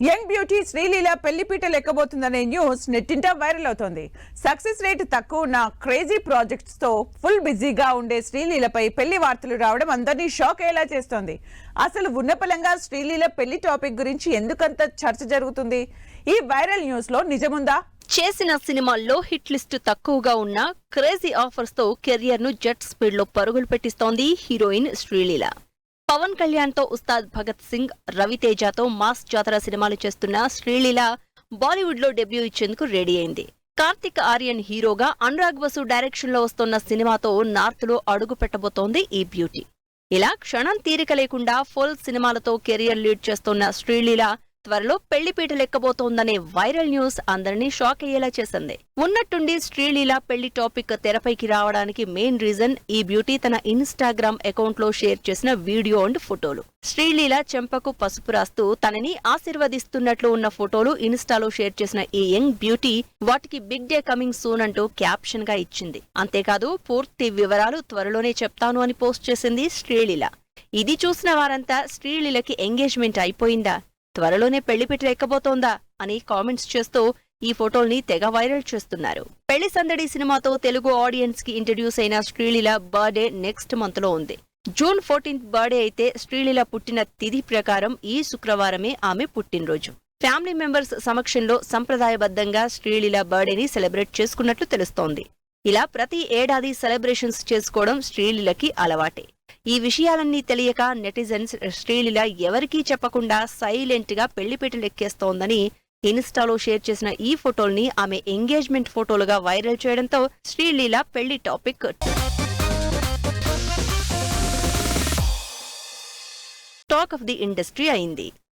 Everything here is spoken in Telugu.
యంగ్ బ్యూటీ శ్రీలీల పెళ్లిపీటలు ఎక్కబోతుందనే న్యూస్ నెట్టింట వైరల్ అవుతోంది. సక్సెస్ రేట్ తక్కువ ఉన్న క్రేజీ ప్రాజెక్ట్స్ తో ఫుల్ బిజీగా ఉండే శ్రీలీలపై పెళ్లి వార్తలు రావడం అందరినీ షాక్ అయ్యేలా చేస్తోంది. అసలు ఉన్నపలంగా శ్రీలీల పెళ్లి టాపిక్ గురించి ఎందుకంత చర్చ జరుగుతుంది? ఈ వైరల్ న్యూస్ లో నిజముందా? చేసిన సినిమాల్లో హిట్ లిస్ట్ తక్కువగా ఉన్న క్రేజీ ఆఫర్స్ తో కెరియర్ ను జెట్ స్పీడ్ లో పరుగులు పెట్టిస్తోంది హీరోయిన్ శ్రీలీల. పవన్ కళ్యాణ్ తో ఉస్తాద్ భగత్ సింగ్, రవితేజతో మాస్ జాతర సినిమాలు చేస్తున్న శ్రీలీల బాలీవుడ్ లో డెబ్యూ ఇచ్చేందుకు రెడీ అయింది. కార్తిక్ ఆర్యన్ హీరోగా అనురాగ్ బసు డైరెక్షన్ లో వస్తున్న సినిమాతో నార్త్ లో అడుగు పెట్టబోతోంది ఈ బ్యూటీ. ఇలా క్షణం తీరిక లేకుండా ఫుల్ సినిమాలతో కెరియర్ లీడ్ చేస్తున్న శ్రీలీల త్వరలో పెళ్లిపీటలెక్కబోతోందనే వైరల్ న్యూస్ అందరినీ షాక్ అయ్యేలా చేసింది. ఉన్నట్టుండి శ్రీలీల పెళ్లి టాపిక్ తెరపైకి రావడానికి మెయిన్ రీజన్ ఈ బ్యూటీ తన ఇన్స్టాగ్రామ్ అకౌంట్ లో షేర్ చేసిన వీడియో అండ్ ఫోటోలు. శ్రీలీల చెంపకు పసుపు రాస్తూ తనని ఆశీర్వదిస్తున్నట్లు ఉన్న ఫోటోలు ఇన్స్టాలో షేర్ చేసిన ఈ యంగ్ బ్యూటీ వాటికి బిగ్ డే కమింగ్ సూన్ అంటూ క్యాప్షన్ గా ఇచ్చింది. అంతేకాదు పూర్తి వివరాలు త్వరలోనే చెప్తాను అని పోస్ట్ చేసింది శ్రీలీల. ఇది చూసిన వారంతా శ్రీలీలకి ఎంగేజ్మెంట్ అయిపోయిందా, త్వరలోనే పెళ్లిపీటలు ఎక్కబోతోందా అని కామెంట్స్ చేస్తూ ఈ ఫోటోల్ని తెగ వైరల్ చేస్తున్నారు. పెళ్లి సందడి సినిమాతో తెలుగు ఆడియన్స్ కి ఇంట్రడ్యూస్ అయిన శ్రీలీల బర్త్డే నెక్స్ట్ మంత్ లో ఉంది. జూన్ 14th బర్త్డే అయితే శ్రీలీల పుట్టిన తిథి ప్రకారం ఈ శుక్రవారమే ఆమె పుట్టినరోజు. ఫ్యామిలీ మెంబర్స్ సమక్షంలో సంప్రదాయబద్ధంగా శ్రీలీల బర్త్డేని సెలబ్రేట్ చేసుకున్నట్లు తెలుస్తోంది. ఇలా ప్రతి ఏడాది సెలబ్రేషన్స్ చేసుకోవడం శ్రీలీలకి అలవాటే. ఈ విషయాలన్నీ తెలియక నెటిజన్స్ శ్రీలీల ఎవరికీ చెప్పకుండా సైలెంట్ గా పెళ్లిపీటలు ఎక్కేస్తోందని ఇన్స్టాలో షేర్ చేసిన ఈ ఫోటోల్ని ఆమె ఎంగేజ్మెంట్ ఫోటోలుగా వైరల్ చేయడంతో శ్రీలీల పెళ్లి topic talk of the industry అయింది.